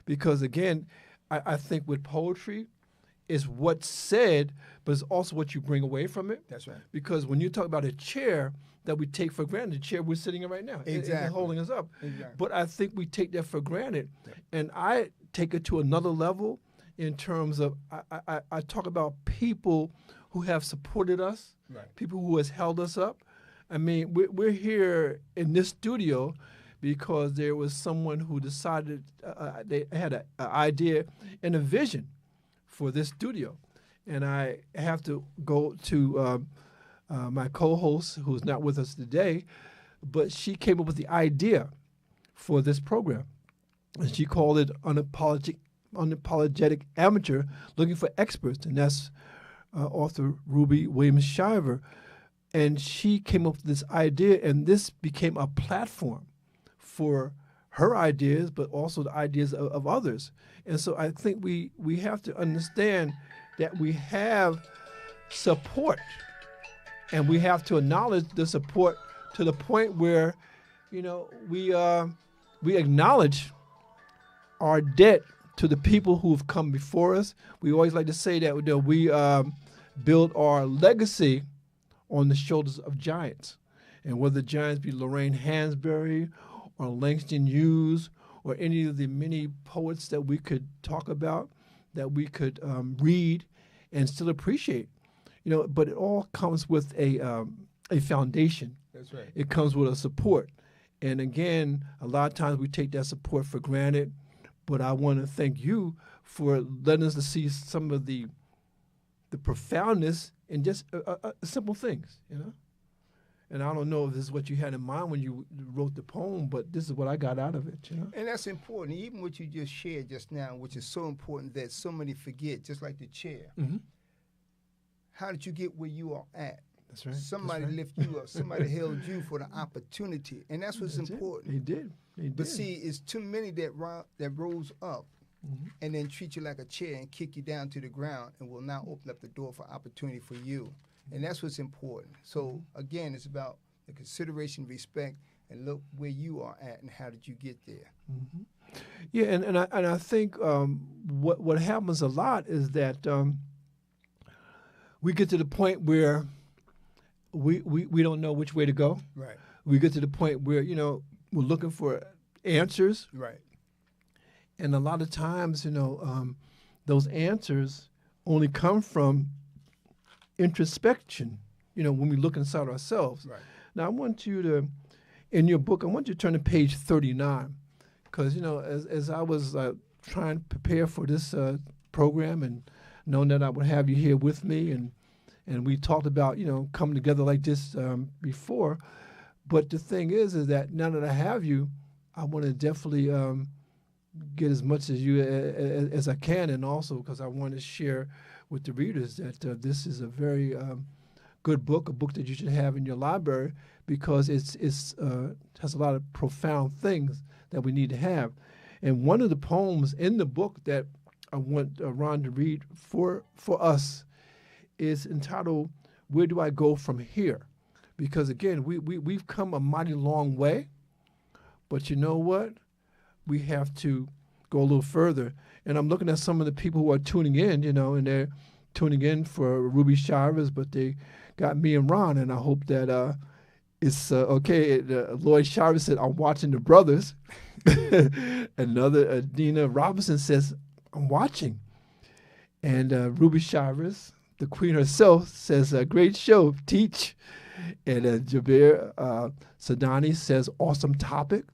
S1: because again, I think with poetry, it's what's said, but it's also what you bring away from it.
S2: That's right.
S1: Because when you talk about a chair that we take for granted, the chair we're sitting in right now,
S2: exactly,
S1: holding us up.
S2: Exactly.
S1: But I think we take that for granted, and I take it to another level in terms of I talk about people who have supported us, people who has held us up. I mean, we're here in this studio because there was someone who decided they had an idea and a vision for this studio. And I have to go to my co-host, who's not with us today, but she came up with the idea for this program. And she called it Unapologetic Amateur, Looking for Experts. And that's author Ruby Williams-Shiver. And she came up with this idea, and this became a platform for her ideas, but also the ideas of others. And so I think we have to understand that we have support, and we have to acknowledge the support to the point where, you know, we acknowledge our debt to the people who have come before us. We always like to say that we build our legacy on the shoulders of giants. And whether the giants be Lorraine Hansberry or Langston Hughes or any of the many poets that we could talk about, that we could read and still appreciate, you know, but it all comes with a foundation.
S2: That's right.
S1: It comes with a support. And again, a lot of times we take that support for granted, but I want to thank you for letting us to see some of the profoundness in just simple things, you know? And I don't know if this is what you had in mind when you wrote the poem, but this is what I got out of it, you know?
S2: And that's important. Even what you just shared just now, which is so important that so many forget, just like the chair. Mm-hmm. How did you get where you are at?
S1: That's right.
S2: Somebody lifted you up. Somebody held you for the opportunity. And that's what's important.
S1: They did.
S2: But see, it's too many that rose up and then treat you like a chair and kick you down to the ground and will now open up the door for opportunity for you. And that's what's important. So, again, it's about the consideration, respect, and look where you are at and how did you get there.
S1: Mm-hmm. Yeah, and I think what happens a lot is that we get to the point where we don't know which way to go.
S2: Right.
S1: We get to the point where, you know, we're looking for answers.
S2: Right.
S1: And a lot of times, you know, those answers only come from introspection, when we look inside ourselves.
S2: Right.
S1: Now, I want you to, in your book, I want you to turn to page 39, because, as I was trying to prepare for this program and knowing that I would have you here with me, and we talked about, coming together like this before, but the thing is that now that I have you, I want to definitely get as much as you as I can, and also because I want to share with the readers that this is a very good book, a book that you should have in your library, because it's has a lot of profound things that we need to have. And one of the poems in the book that I want Ron to read for us is entitled "Where Do I Go From Here?" Because again, we've come a mighty long way, but you know what? We have to go a little further. And I'm looking at some of the people who are tuning in, and they're tuning in for Ruby Shivers, but they got me and Ron, and I hope that it's okay. Lloyd Shivers said, "I'm watching the brothers." Another, Dina Robinson says, "I'm watching." And Ruby Shivers, the queen herself, says, "Great show, teach." And Jabir Sadani says, "Awesome topic."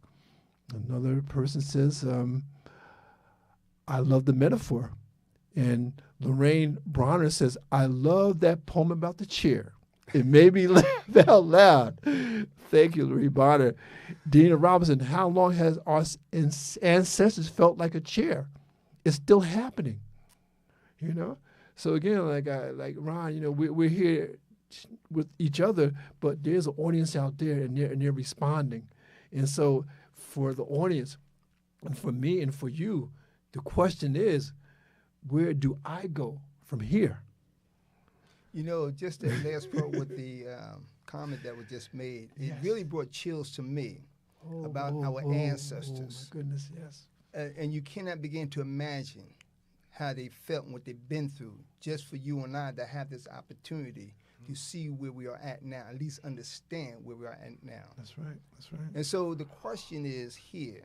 S1: Another person says, "I love the metaphor." And Lorraine Bronner says, "I love that poem about the chair. It made me laugh out loud." Thank you, Lorraine Bronner. Dina Robinson, "How long has our ancestors felt like a chair? It's still happening." So again, like Ron, we're here with each other, but there's an audience out there, and they're responding. And so for the audience, and for me, and for you, the question is, where do I go from here?
S2: Just that last part with the comment that was just made, it really brought chills to me about our ancestors.
S1: Oh, my goodness, yes.
S2: And you cannot begin to imagine how they felt and what they've been through, just for you and I to have this opportunity to see where we are at now, at least understand where we are at now.
S1: That's right.
S2: And so the question is here,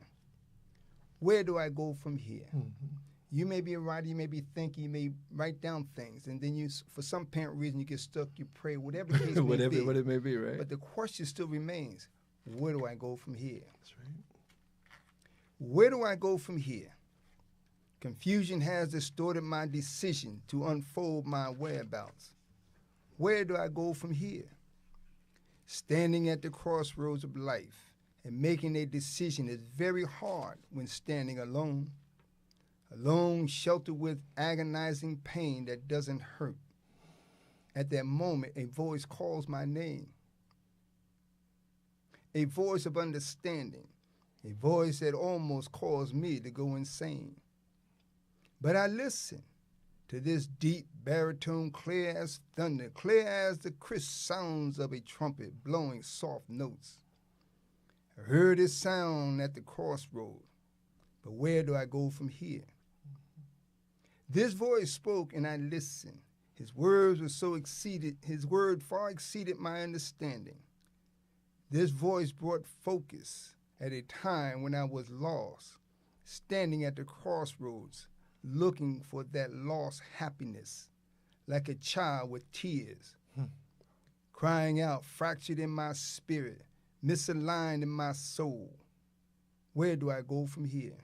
S2: where do I go from here? Mm-hmm. You may be a writer, you may be thinking, you may write down things, and then for some apparent reason, you get stuck, you pray, whatever the case may be.
S1: What it may be, right?
S2: But the question still remains, where do I go from here?
S1: That's right.
S2: Where do I go from here? Confusion has distorted my decision to unfold my whereabouts. Where do I go from here? Standing at the crossroads of life and making a decision is very hard when standing alone. Alone, sheltered with agonizing pain that doesn't hurt. At that moment, a voice calls my name. A voice of understanding. A voice that almost caused me to go insane. But I listen to this deep baritone, clear as thunder, clear as the crisp sounds of a trumpet blowing soft notes. I heard its sound at the crossroad, but where do I go from here? This voice spoke and I listened. His words were his word far exceeded my understanding. This voice brought focus at a time when I was lost, standing at the crossroads, looking for that lost happiness, like a child with tears, crying out, fractured in my spirit, misaligned in my soul. Where do I go from here?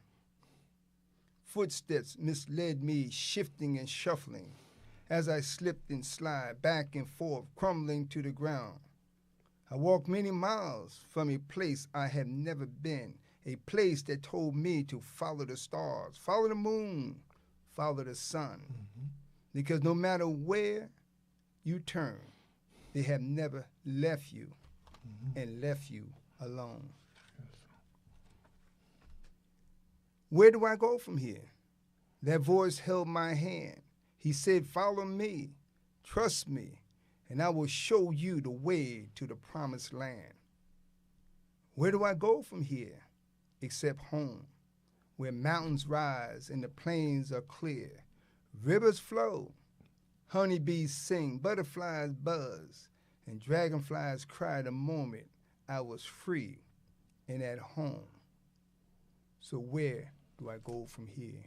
S2: Footsteps misled me, shifting and shuffling, as I slipped and slid back and forth, crumbling to the ground. I walked many miles from a place I had never been, a place that told me to follow the stars, follow the moon, follow the sun. Mm-hmm. Because no matter where you turn, they have never left you and left you alone. Where do I go from here? That voice held my hand. He said, follow me, trust me, and I will show you the way to the promised land. Where do I go from here except home, where mountains rise and the plains are clear, rivers flow, honeybees sing, butterflies buzz, and dragonflies cry the moment I was free and at home. So where do I go from here?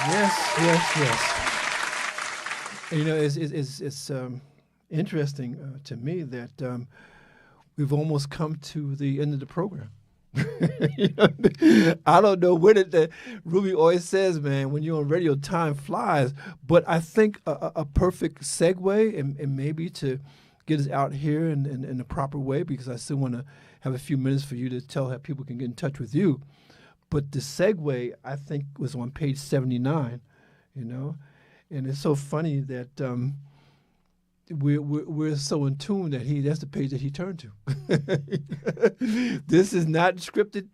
S1: Yes, yes, yes. And, you know, it's interesting to me that we've almost come to the end of the program. You know, I don't know when Ruby always says, man, when you're on radio, time flies. But I think a perfect segue and maybe to get us out here in the proper way, because I still want to have a few minutes for you to tell how people can get in touch with you. But the segue, I think, was on page 79, you know. And it's so funny that we're so in tune that that's the page that he turned to. This is not scripted,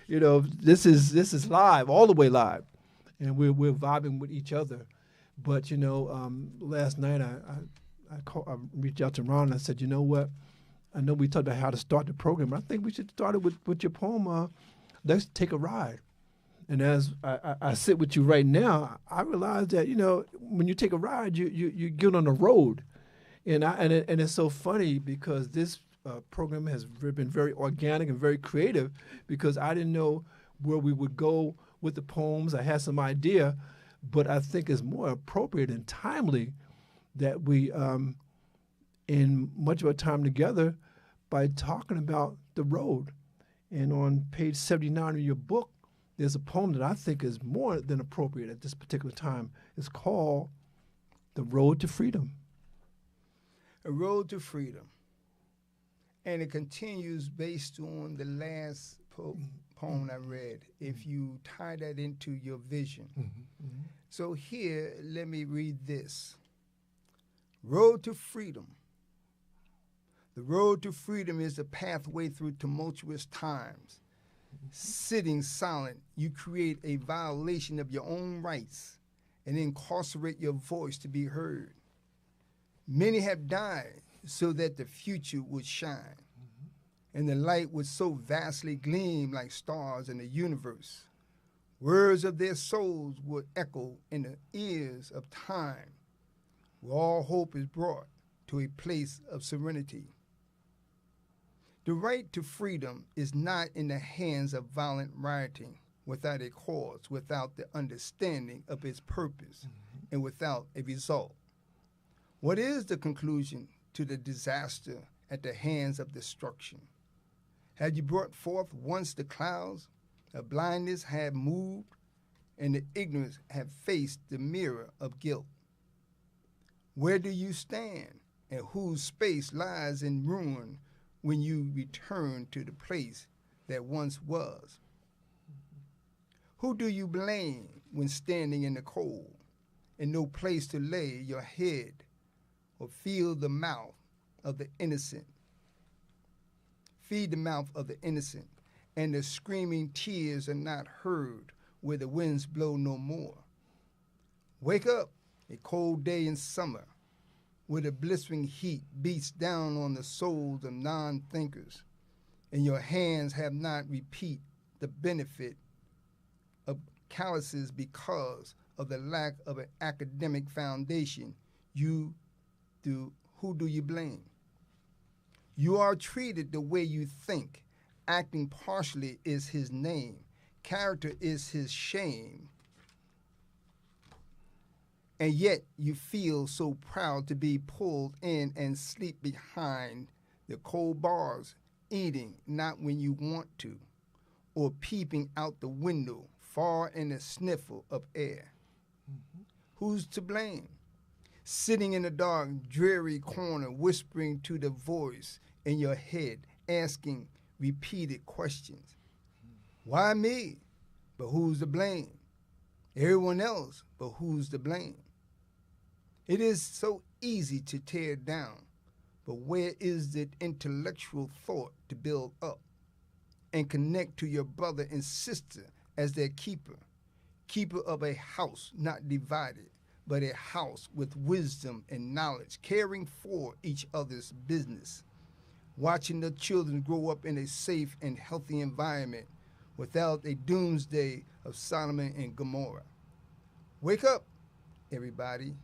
S1: you know. This is live, all the way live, and we're vibing with each other. But you know, last night I reached out to Ron and I said, you know what? I know we talked about how to start the program, but I think we should start it with your poem. Let's take a ride. And as I sit with you right now, I realize that, you know, when you take a ride, you get on the road. And it's so funny because this program has been very organic and very creative, because I didn't know where we would go with the poems. I had some idea, but I think it's more appropriate and timely that we, in much of our time together, by talking about the road. And on page 79 of your book, there's a poem that I think is more than appropriate at this particular time. It's called The Road to Freedom.
S2: A Road to Freedom. And it continues based on the last poem I read, if you tie that into your vision. Mm-hmm. Mm-hmm. So here, let me read this. Road to Freedom. The road to freedom is a pathway through tumultuous times. Sitting silent, you create a violation of your own rights and incarcerate your voice to be heard. Many have died so that the future would shine, and the light would so vastly gleam like stars in the universe. Words of their souls would echo in the ears of time, where all hope is brought to a place of serenity. The right to freedom is not in the hands of violent rioting without a cause, without the understanding of its purpose, and without a result. What is the conclusion to the disaster at the hands of destruction? Had you brought forth once the clouds, the blindness had moved, and the ignorance had faced the mirror of guilt? Where do you stand, and whose space lies in ruin when you return to the place that once was? Who do you blame when standing in the cold and no place to lay your head or feel the mouth of the innocent? Feed the mouth of the innocent, and the screaming tears are not heard where the winds blow no more. Wake up, a cold day in summer, where the blistering heat beats down on the souls of non-thinkers, and your hands have not repeat the benefit of calluses because of the lack of an academic foundation. Who do you blame? You are treated the way you think. Acting partially is his name. Character is his shame. And yet you feel so proud to be pulled in and sleep behind the cold bars, eating not when you want to, or peeping out the window far in a sniffle of air. Mm-hmm. Who's to blame? Sitting in a dark, dreary corner, whispering to the voice in your head, asking repeated questions. Why me? But who's to blame? Everyone else, but who's to blame? It is so easy to tear down, but where is the intellectual thought to build up and connect to your brother and sister as their keeper of a house not divided, but a house with wisdom and knowledge, caring for each other's business, watching the children grow up in a safe and healthy environment without a doomsday of Sodom and Gomorrah. Wake up, everybody.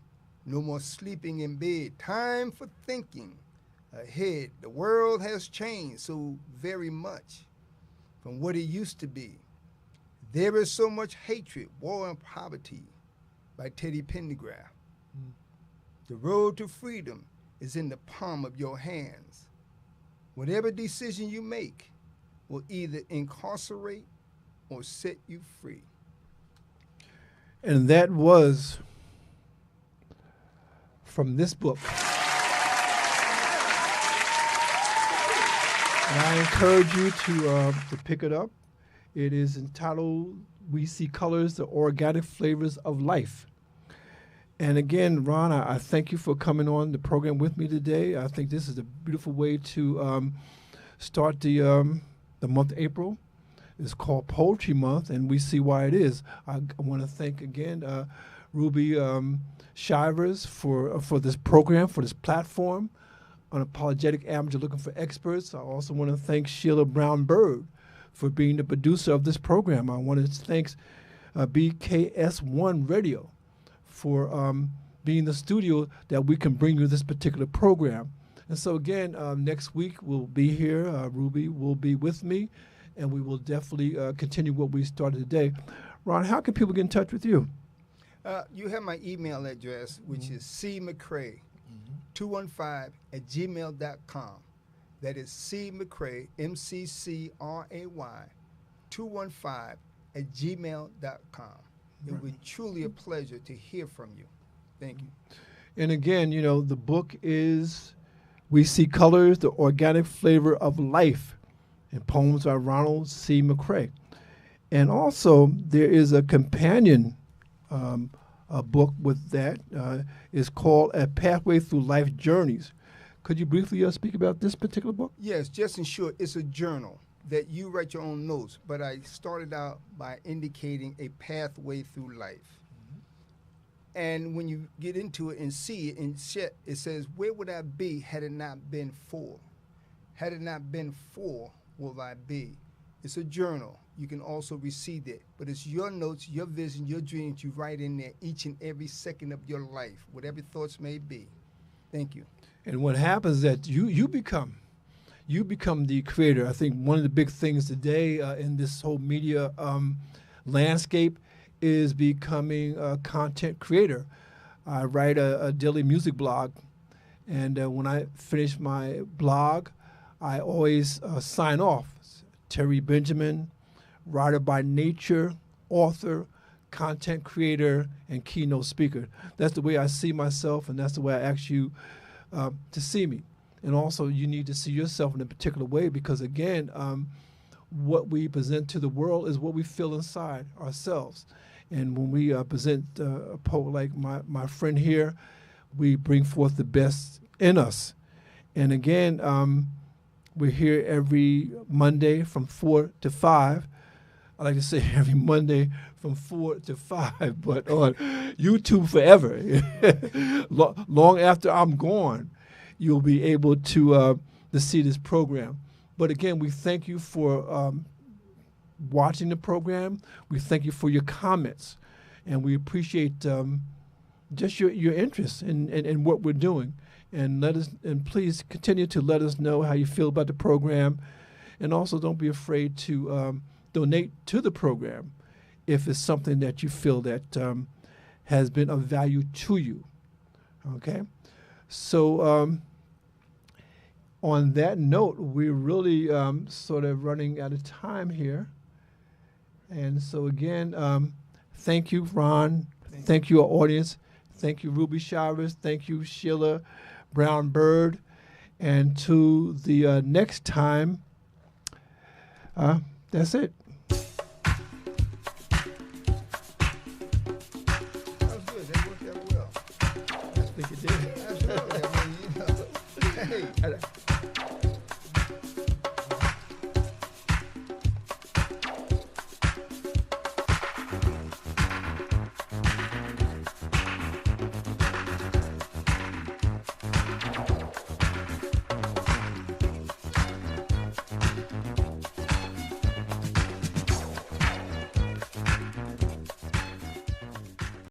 S2: No more sleeping in bed. Time for thinking ahead. The world has changed so very much from what it used to be. There is so much hatred, war, and poverty by Teddy Pendergraft. The road to freedom is in the palm of your hands. Whatever decision you make will either incarcerate or set you free.
S1: And that was from this book. And I encourage you to pick it up. It is entitled We See Colors, the Organic Flavors of Life. And again, Ron, I thank you for coming on the program with me today. I think this is a beautiful way to start the month of April. It's called Poetry Month, and we see why it is. I want to thank again Ruby Shivers for this program, for this platform, Unapologetic Amateur Looking for Experts. I also want to thank Sheila Brown-Bird for being the producer of this program. I want to thank BKS1 Radio for being the studio that we can bring you this particular program. And so again, next week we'll be here. Ruby will be with me, and we will definitely continue what we started today. Ron, how can people get in touch with you?
S2: You have my email address, which is cmccray215@gmail.com. That is cmccray, MCCRAY, 215@gmail.com. It would be truly a pleasure to hear from you. Thank you.
S1: And again, you know, the book is We See Colors, the Organic Flavor of Life, and poems by Ronald C. McCray. And also, there is a companion a book with that. It's called A Pathway Through Life Journeys. Could you briefly speak about this particular book?
S2: Yes, just in short, it's a journal that you write your own notes, but I started out by indicating a pathway through life. And when you get into it and see it, and it says, where would I be had it not been for? Had it not been for, will I be? It's a journal. You can also receive it, but it's your notes, your vision, your dreams you write in there each and every second of your life, whatever thoughts may be. Thank you.
S1: And what happens is that you become the creator. I think one of the big things today in this whole media landscape is becoming a content creator. I write a daily music blog, and when I finish my blog, I always sign off. Terry Benjamin, writer by nature, author, content creator, and keynote speaker. That's the way I see myself, and that's the way I ask you to see me. And also, you need to see yourself in a particular way because, again, what we present to the world is what we feel inside ourselves. And when we present a poet like my friend here, we bring forth the best in us. And again, we're here every Monday from 4 to 5. I like to say every Monday from 4 to 5, but on YouTube forever. Long after I'm gone, you'll be able to see this program. But again, we thank you for watching the program. We thank you for your comments, and we appreciate just your interest in what we're doing. And please continue to let us know how you feel about the program, and also don't be afraid to donate to the program if it's something that you feel that has been of value to you. Okay, so on that note, we're really sort of running out of time here, and so again, thank you, Ron. Thank you, our audience. Thank you, Ruby Shivers. Thank you, Sheila Brown-Bird. And to the next time, that's it.
S2: That was good. That worked out well.
S1: I think it did.
S2: Absolutely. I mean, you know, hey.